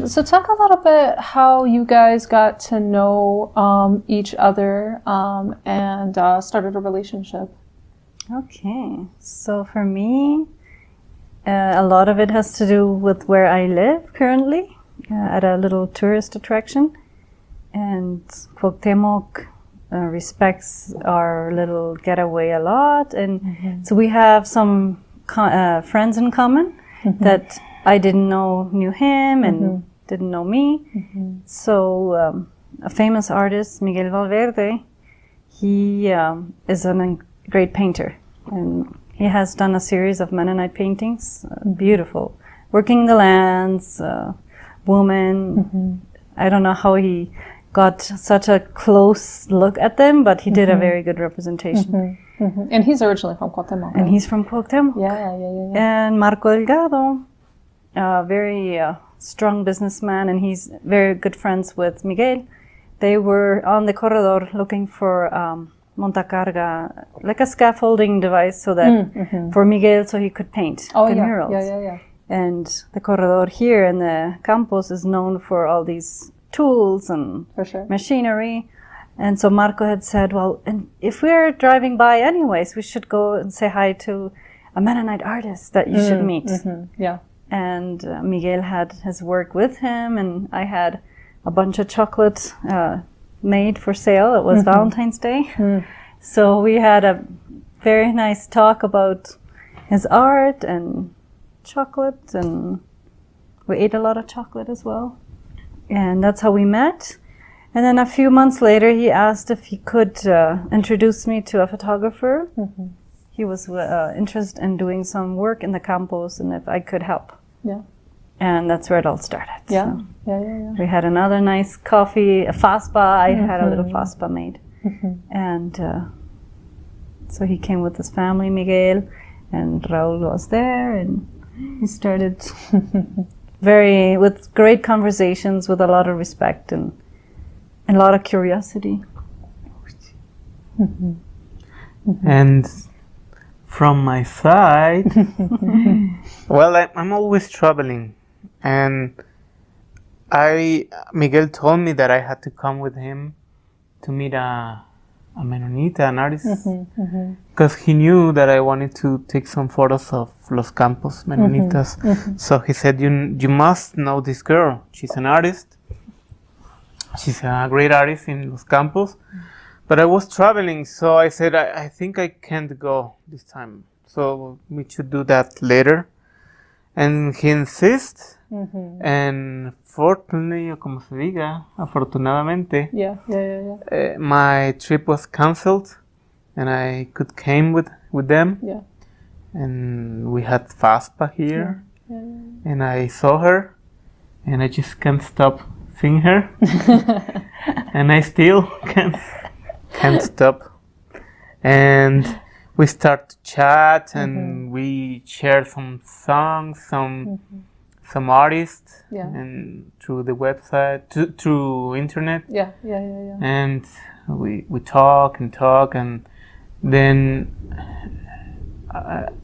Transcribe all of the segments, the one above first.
So talk a little bit how you guys got to know each other and started a relationship. Okay, so for me, a lot of it has to do with where I live currently, at a little tourist attraction. And Cuauhtemoc respects our little getaway a lot. And so we have some friends in common that I didn't know knew him and didn't know me. So a famous artist, Miguel Valverde, he is a great painter. And he has done a series of Mennonite paintings, beautiful. Working the lands, woman. I don't know how he got such a close look at them, but he did a very good representation. And he's originally from Cuauhtemoc. And he's from Cuauhtemoc. Yeah. And Marco Delgado, a very strong businessman, and he's very good friends with Miguel. They were on the corredor looking for montacarga, like a scaffolding device, so that for Miguel, so he could paint the murals. Yeah. And the corredor here in the campus is known for all these tools and machinery. And so Marco had said, well, and if we're driving by anyways, we should go and say hi to a Mennonite artist that you should meet. Yeah. And Miguel had his work with him, and I had a bunch of chocolate made for sale. It was Valentine's Day. So we had a very nice talk about his art and chocolate, and we ate a lot of chocolate as well. And that's how we met. And then a few months later, he asked if he could introduce me to a photographer. He was interested in doing some work in the campus, and if I could help. Yeah. And that's where it all started. Yeah. We had another nice coffee, a FASPA. I had a little FASPA made. And so he came with his family, Miguel, and Raúl was there, and he started with great conversations, with a lot of respect and a lot of curiosity. And from my side, well, I'm always traveling, and Miguel told me that I had to come with him to meet a Mennonita, an artist, because he knew that I wanted to take some photos of Los Campos Mennonitas. So he said, you must know this girl. She's an artist. She's a great artist in Los Campos. But I was traveling, so I said, I think I can't go this time. So we should do that later. And he insists. And fortunately, o como se diga, afortunadamente, my trip was cancelled, and I could came with them. Yeah. And we had FASPA here, and I saw her, and I just can't stop seeing her, and I still can't stop. And we start to chat, and we share some songs, some artists, and through the website, through internet. And we talk, and then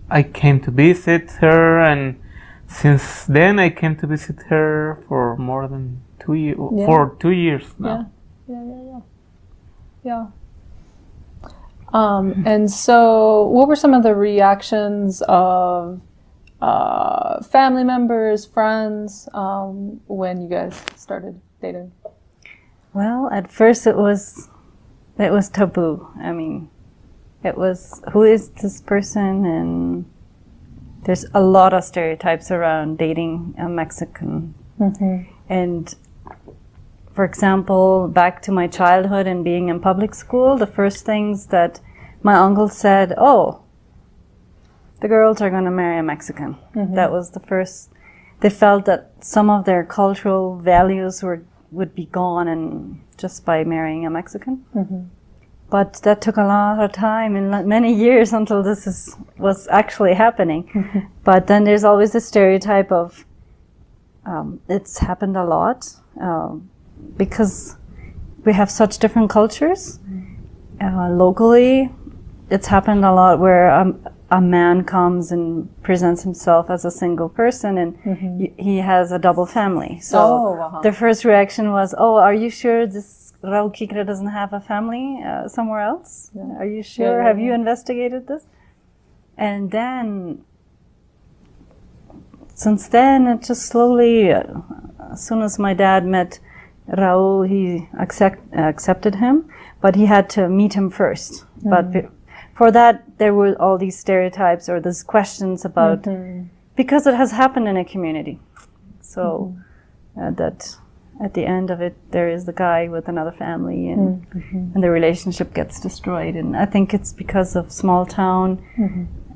I came to visit her, and since then I came to visit her for more than 2 years, for 2 years now. Yeah. And so what were some of the reactions of family members, friends, when you guys started dating? Well, at first it was taboo. I mean, it was, who is this person? And there's a lot of stereotypes around dating a Mexican. And for example, back to my childhood and being in public school, the first things that my uncle said, oh, the girls are going to marry a Mexican. That was the first. They felt that some of their cultural values would be gone and just by marrying a Mexican. But that took a lot of time and many years until this was actually happening. But then there's always the stereotype of, it's happened a lot because we have such different cultures. Locally, it's happened a lot where a man comes and presents himself as a single person, and he has a double family. So the first reaction was, "Oh, are you sure this Raúl Kigra doesn't have a family somewhere else? Yeah. Are you sure? Have you investigated this?" And then, since then, it just slowly, as soon as my dad met Raúl, he accepted him, but he had to meet him first. But for that, there were all these stereotypes or these questions about, because it has happened in a community. So that at the end of it, there is the guy with another family, and the relationship gets destroyed. And I think it's because of small town.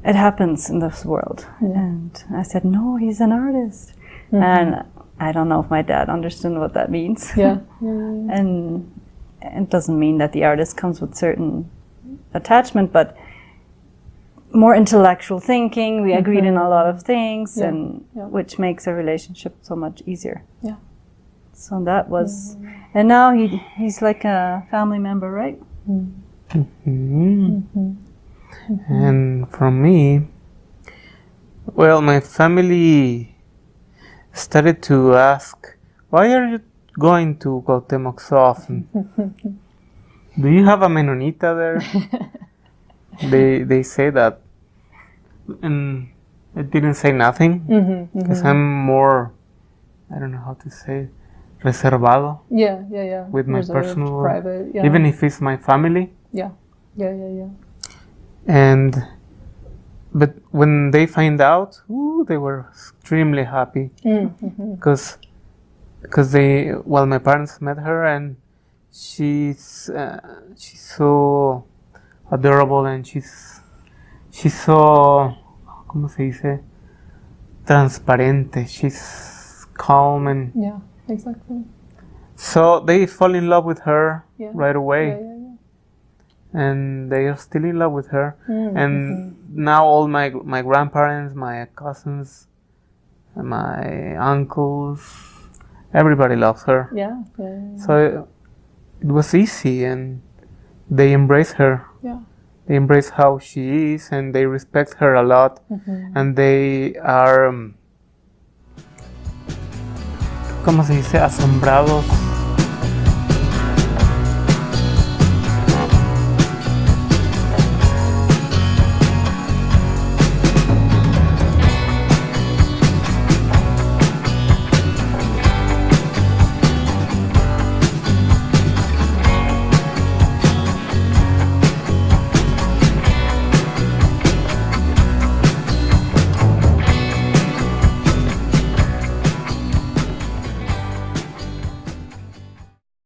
It happens in this world. And I said, no, he's an artist. And I don't know if my dad understood what that means. And it doesn't mean that the artist comes with certain attachment, but more intellectual thinking. We agreed in a lot of things, and which makes a relationship so much easier. So that was, and now he's like a family member, right? And from me, well, my family started to ask, why are you going to Cuauhtémoc so often? Do you have a Menonita there? They say that, and I didn't say nothing because I'm more, I don't know how to say, reservado. With my reserved, personal, private, even if it's my family. But when they find out, they were extremely happy because my parents met her, and she's so adorable, and she's so, ¿cómo se dice? Transparente. She's calm, and exactly. So they fall in love with her right away. And they are still in love with her. And now all my grandparents, my cousins, my uncles, everybody loves her. So it was easy, and they embrace her. They embrace how she is, and they respect her a lot. And they are, ¿cómo se dice? Asombrados